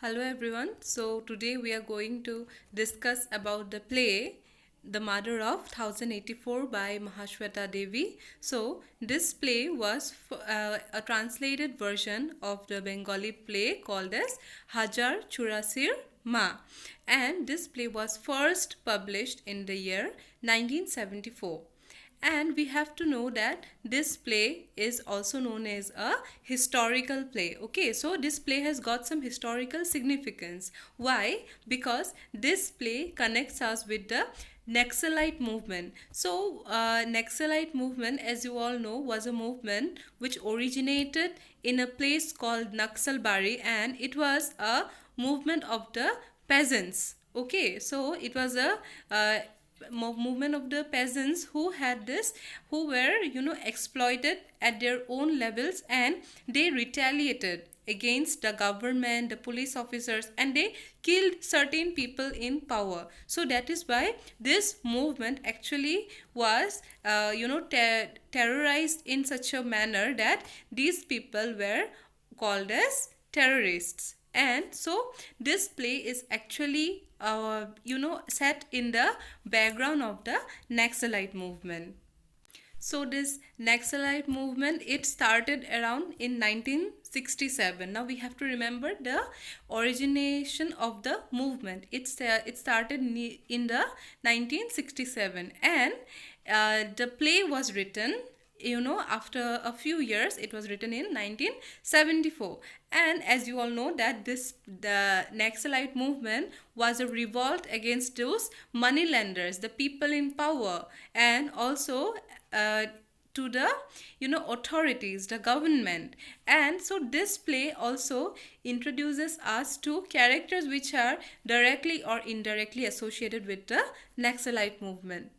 Hello everyone. So today we are going to discuss about the play The Mother of 1084 by Mahashweta Devi. So this play was a translated version of the Bengali play called as Hajar Churasir Ma, and this play was first published in the year 1974. And we have to know that this play is also known as a historical play. Okay, so this play has got some historical significance. Why? Because this play connects us with the Naxalite movement. So, Naxalite movement, as you all know, was a movement which originated in a place called Naxalbari, and it was a movement of the peasants. Okay, so it was a movement of the peasants who had this, who were exploited at their own levels, and they retaliated against the government, the police officers, and they killed certain people in power. So that is why this movement actually was terrorized in such a manner that these people were called as terrorists. And so this play is actually set in the background of the Naxalite movement. So this Naxalite movement, it started around in 1967. Now we have to remember the origination of the movement. It started in the 1967, and the play was written, after a few years. It was written in 1974. And as you all know that the Naxalite movement was a revolt against those money lenders, the people in power, and also to the authorities, the government. And so this play also introduces us to characters which are directly or indirectly associated with the Naxalite movement.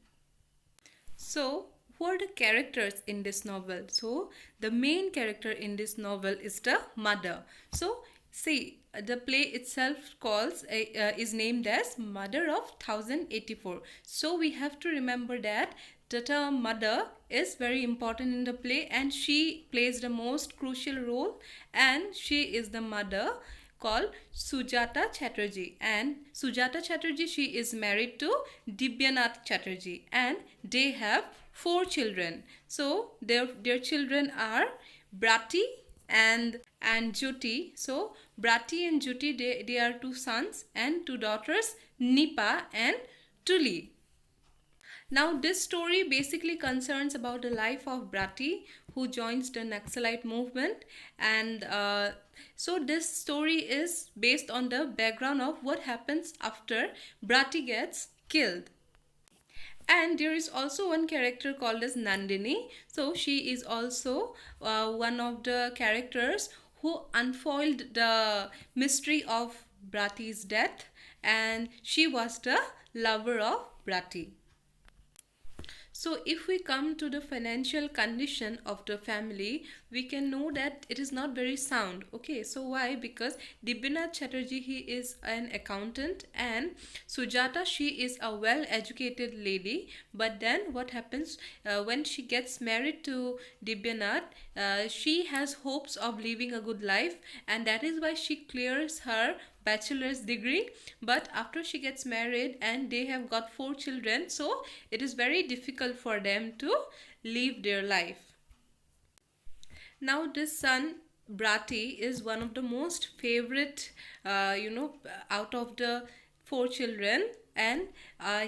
So, who are the characters in this novel? So, the main character in this novel is the mother. So, see, the play itself is named as Mother of 1084. So, we have to remember that the term mother is very important in the play, and she plays the most crucial role, and she is the mother called Sujata Chatterjee. And Sujata Chatterjee, she is married to Dibyanath Chatterjee, and they have 4 children. So their children are Brati and Jyoti. So Brati and Jyoti, they are 2 sons and 2 daughters, Nipa and Tuli. Now, this story basically concerns about the life of Brati, who joins the Naxalite movement. And so this story is based on the background of what happens after Brati gets killed. And there is also one character called as Nandini. So she is also one of the characters who unfoiled the mystery of Brati's death, and she was the lover of Brati. So, if we come to the financial condition of the family, we can know that it is not very sound. Okay, so why? Because Dibyanath Chatterjee, he is an accountant, and Sujata, she is a well-educated lady. But then what happens when she gets married to Dibyanath? She has hopes of living a good life, and that is why she clears her bachelor's degree. But after she gets married and they have got 4 children, so it is very difficult for them to live their life. Now this son Brati is one of the most favorite, out of the 4 children, and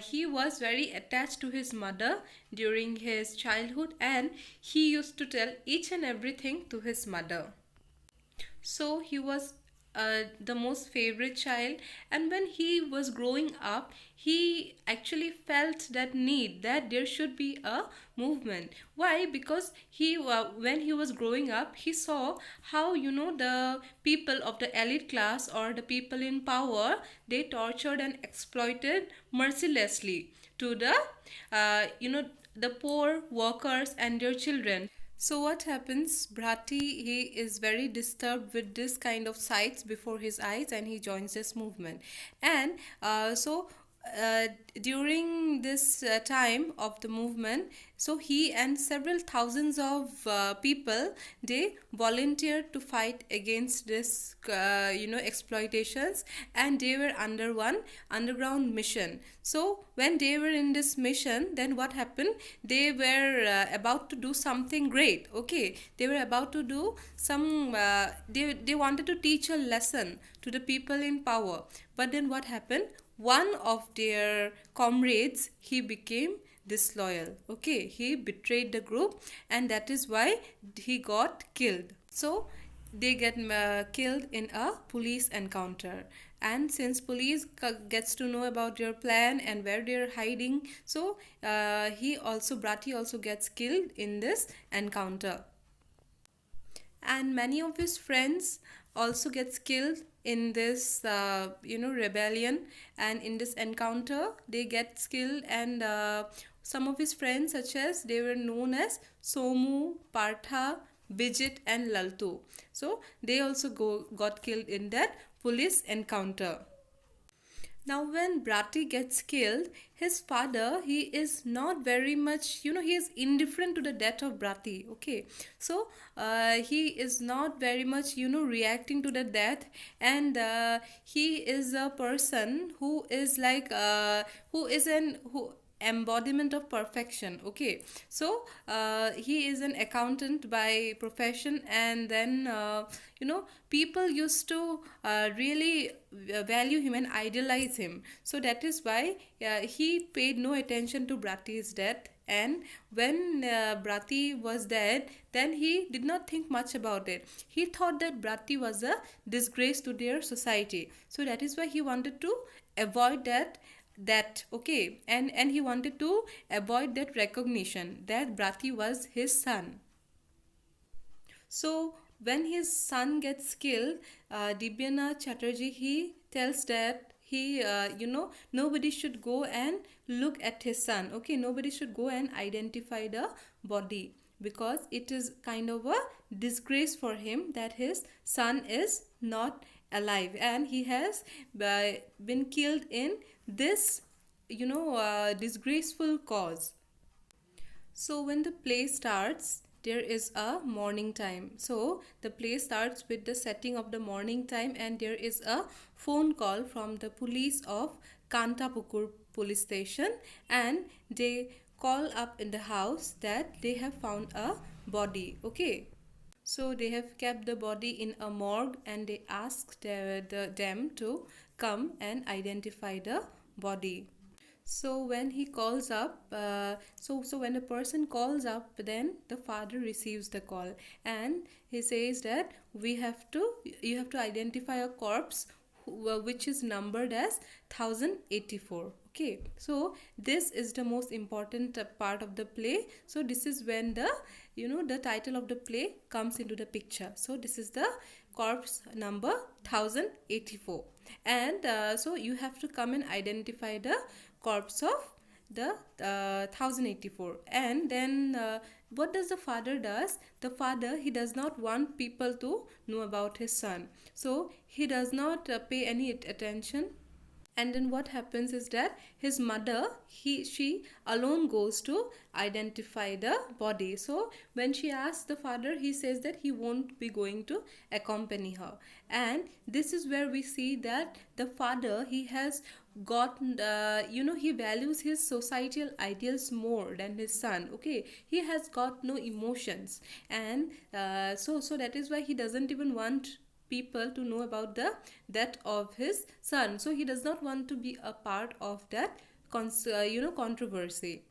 he was very attached to his mother during his childhood, and he used to tell each and everything to his mother. So he was the most favorite child, and when he was growing up, he actually felt that need that there should be a movement. Why? Because when he was growing up, he saw how the people of the elite class or the people in power, they tortured and exploited mercilessly to the the poor workers and their children. So what happens? Bhrati, he is very disturbed with this kind of sights before his eyes, and he joins this movement. And so uh, during this time of the movement, so he and several thousands of people, they volunteered to fight against this exploitations, and they were under one underground mission. So when they were in this mission, then what happened, they were about to do something great. Okay, they were about to do some they wanted to teach a lesson to the people in power. But then what happened, one of their comrades, he became disloyal. Okay, he betrayed the group, and that is why he got killed. So they get killed in a police encounter. And since police gets to know about their plan and where they're hiding, so Bratti also gets killed in this encounter. And many of his friends also gets killed in this rebellion, and in this encounter they get killed. And some of his friends, such as, they were known as Somu, Partha, Bijit and Laltu, so they also got killed in that police encounter. Now, when Bratti gets killed, his father, he is not very much, he is indifferent to the death of Bratti. Okay, so he is not very much, reacting to the death, and he is a person who is like, who is an who embodiment of perfection. Okay, so he is an accountant by profession, and then people used to really value him and idolize him. So that is why he paid no attention to Bratti's death. And when Bratti was dead, then he did not think much about it. He thought that Bratti was a disgrace to their society, so that is why he wanted to avoid that. Okay, and he wanted to avoid that recognition that Bratti was his son. So when his son gets killed, Dibyanath Chatterjee, he tells that nobody should go and look at his son. Okay, nobody should go and identify the body, because it is kind of a disgrace for him that his son is not alive, and he has been killed in this disgraceful cause. So when the play starts, there is a morning time. So the play starts with the setting of the morning time, and there is a phone call from the police of Kantapukur police station, and they call up in the house that they have found a body. Okay, so they have kept the body in a morgue, and they asked them to come and identify the body. So when he calls up, so when the person calls up, then the father receives the call, and he says that you have to identify a corpse which is numbered as 1084. Okay, so this is the most important part of the play. So this is when the title of the play comes into the picture. So this is the corpse number 1084, and so you have to come and identify the corpse of the 1084. And then what does the father does? The father, he does not want people to know about his son, so he does not pay any attention. And then what happens is that his mother, she alone goes to identify the body. So when she asks the father, he says that he won't be going to accompany her. And this is where we see that the father, he has got he values his societal ideals more than his son. Okay, he has got no emotions, and so that is why he doesn't even want people to know about the death of his son. So he does not want to be a part of that controversy.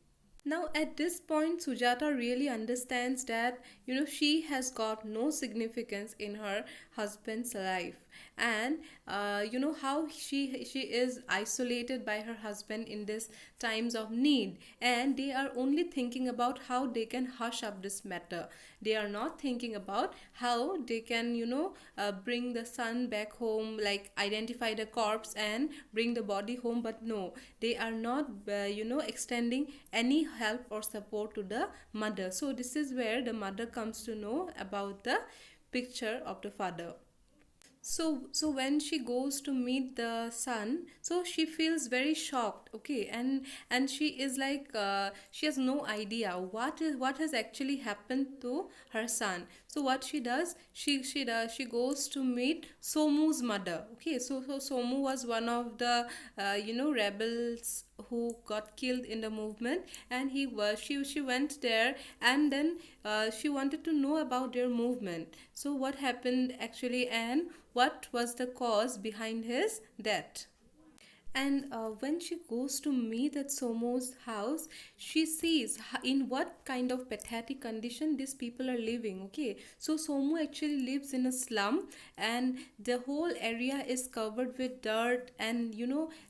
Now, at this point, Sujata really understands that, she has got no significance in her husband's life. And, how she is isolated by her husband in this times of need. And they are only thinking about how they can hush up this matter. They are not thinking about how they can, bring the son back home, like identify the corpse and bring the body home. But no, they are not, extending any help or support to the mother. So this is where the mother comes to know about the picture of the father. So when she goes to meet the son, so she feels very shocked, okay, and she is like, she has no idea what has actually happened to her son. So what she does, she goes to meet Somu's mother, okay. So Somu was one of the rebels who got killed in the movement, and she went there, and then she wanted to know about their movement. So what happened actually, and what was the cause behind his death. And when she goes to meet at Somo's house, she sees in what kind of pathetic condition these people are living. Okay, so Somo actually lives in a slum, and the whole area is covered with dirt, and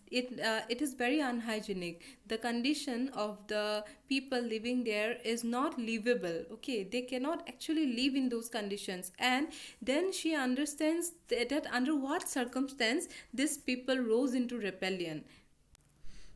it is very unhygienic. The condition of the people living there is not livable. Okay, they cannot actually live in those conditions, and then she understands that under what circumstance these people rose into rebellion.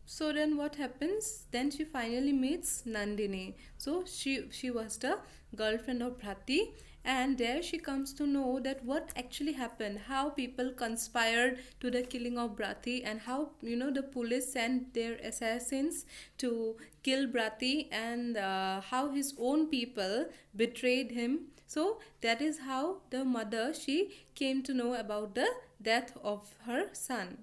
So then what happens? Then she finally meets Nandini. So she was the girlfriend of Bhrati, and there she comes to know that what actually happened, how people conspired to the killing of Bhrati, and how the police sent their assassins to kill Bhrati, and how his own people betrayed him. So that is how the mother, she came to know about the death of her son.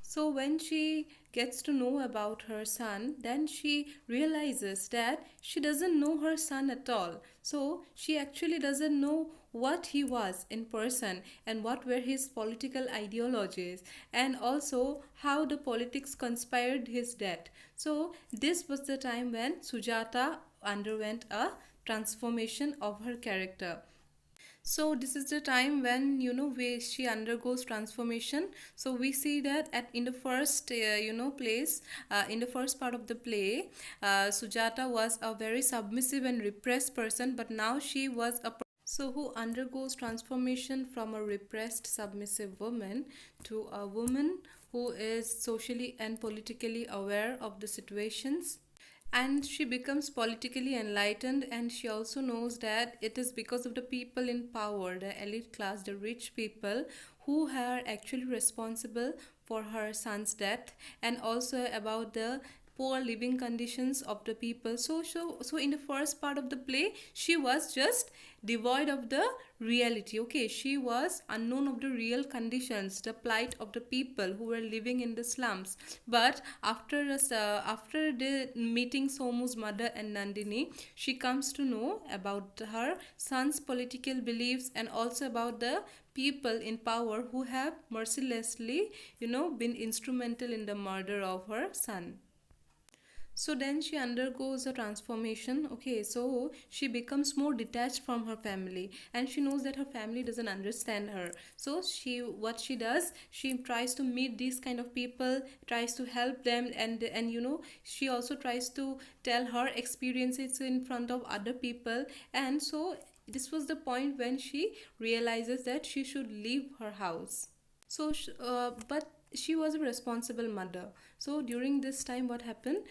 So when she gets to know about her son, then she realizes that she doesn't know her son at all. So she actually doesn't know what he was in person, and what were his political ideologies, and also how the politics conspired his death. So this was the time when Sujata underwent a transformation of her character. So this is the time when she undergoes transformation. So we see that at in the first place, in the first part of the play, Sujata was a very submissive and repressed person, but now she was a so who undergoes transformation from a repressed submissive woman to a woman who is socially and politically aware of the situations, and she becomes politically enlightened, and she also knows that it is because of the people in power, the elite class, the rich people, who are actually responsible for her son's death, and also about the poor living conditions of the people. So in the first part of the play, she was just devoid of the reality. Okay, she was unknown of the real conditions, the plight of the people who were living in the slums. But after the meeting Somu's mother and Nandini, she comes to know about her son's political beliefs, and also about the people in power who have mercilessly been instrumental in the murder of her son. So then she undergoes a transformation. Okay, so she becomes more detached from her family, and she knows that her family doesn't understand her. So what she does, she tries to meet these kind of people, tries to help them, and she also tries to tell her experiences in front of other people. And so this was the point when she realizes that she should leave her house. But she was a responsible mother. So during this time, what happened?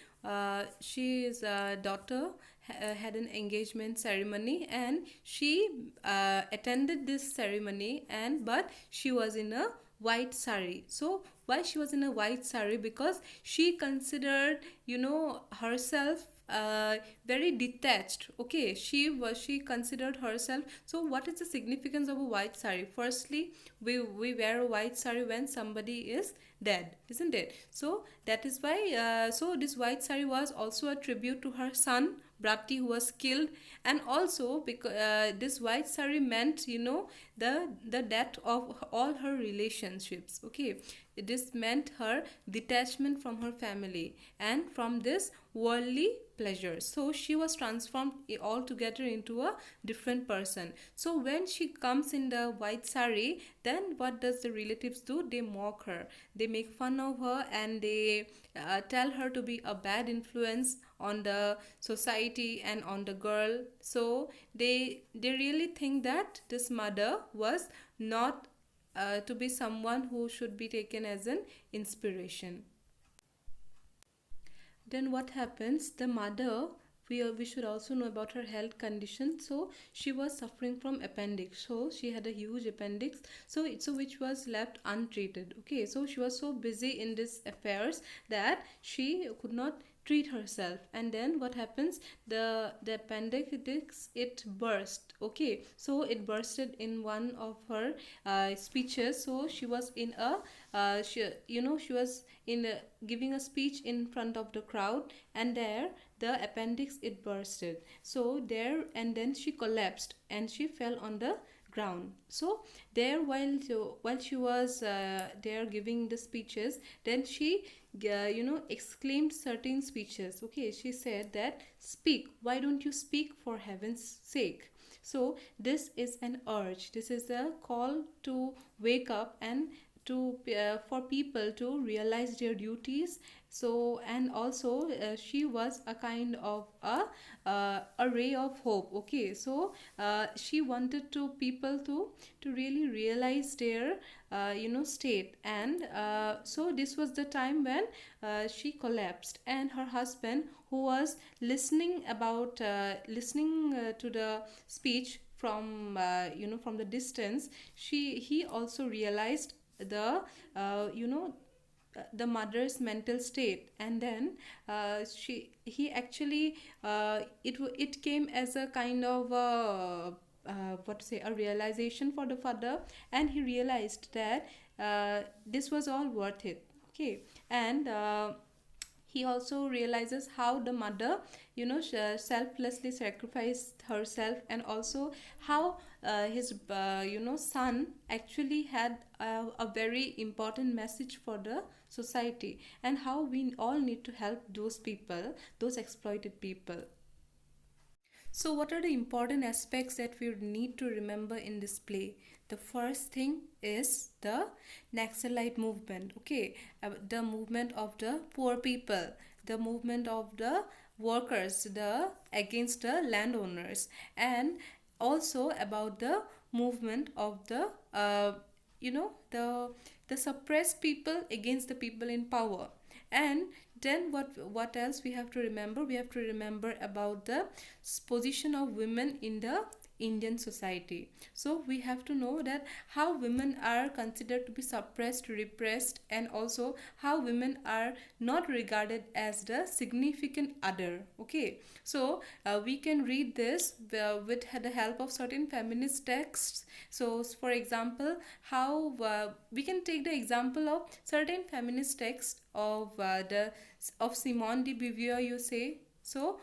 She's daughter had an engagement ceremony, and she attended this ceremony, and but she was in a white sari. So why she was in a white sari? Because she considered herself very detached. Okay, she considered herself. So what is the significance of a white sari? Firstly, we wear a white sari when somebody is dead, isn't it? So that is why, so this white sari was also a tribute to her son Bhakti, who was killed. And also because this white sari meant the death of all her relationships. Okay, this meant her detachment from her family and from this worldly pleasure. So she was transformed altogether into a different person. So when she comes in the white sari, then what does the relatives do? They mock her, they make fun of her, and they tell her to be a bad influence on the society and on the girl. So they really think that this mother was not to be someone who should be taken as an inspiration. Then what happens? The mother we should also know about her health condition. So she was suffering from appendix, so she had a huge appendix, so which was left untreated. Okay, so she was so busy in this affairs that she could not treat herself, and then what happens, the appendix, it burst. Okay, so it bursted in one of her speeches. So she was in a she was in giving a speech in front of the crowd, and there the appendix, it bursted. So there, and then she collapsed and she fell on the ground. So there, while she was there giving the speeches, then she exclaimed certain speeches. Okay, she said that, speak, why don't you speak, for heaven's sake. So this is an urge, this is a call to wake up and to for people to realize their duties. So, and also she was a kind of a ray of hope. Okay, so she wanted to people to really realize their state. And so this was the time when she collapsed, and her husband, who was listening to the speech from from the distance, he also realized the the mother's mental state. And then she he actually it came as a kind of what to say, a realization for the father, and he realized that this was all worth it. Okay, and he also realizes how the mother selflessly sacrificed herself, and also how his son actually had a very important message for the society, and how we all need to help those people, those exploited people. So, what are the important aspects that we need to remember in this play? The first thing is the Naxalite movement. Okay, the movement of the poor people, the movement of the workers, the against the landowners, and also about the movement of the the suppressed people against the people in power. And then what else we have to remember? We have to remember about the position of women in the Indian society. So we have to know that how women are considered to be suppressed, repressed, and also how women are not regarded as the significant other. Okay, so we can read this with the help of certain feminist texts. So for example, how we can take the example of certain feminist texts of Simone de Beauvoir, you say. So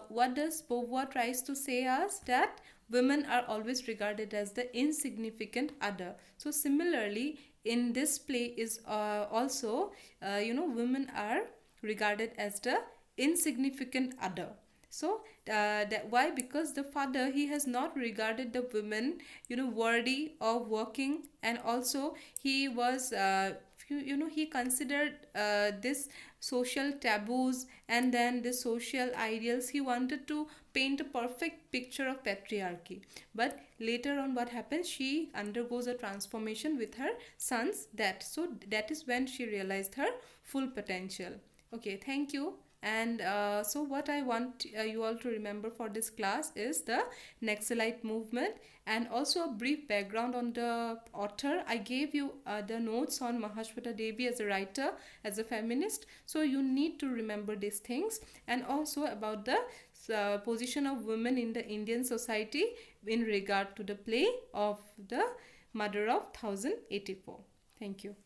what does Beauvoir tries to say us? That women are always regarded as the insignificant other. So similarly, in this play is also women are regarded as the insignificant other. So that why? Because the father, he has not regarded the women worthy of working, and also he was he considered this social taboos, and then the social ideals. He wanted to paint a perfect picture of patriarchy. But later on, what happens, she undergoes a transformation with her son's death. So that is when she realized her full potential. Okay, thank you. And so what I want you all to remember for this class is the Naxalite movement, and also a brief background on the author. I gave you the notes on Mahashweta Devi as a writer, as a feminist. So you need to remember these things, and also about the position of women in the Indian society in regard to the play of the Mother of 1084. Thank you.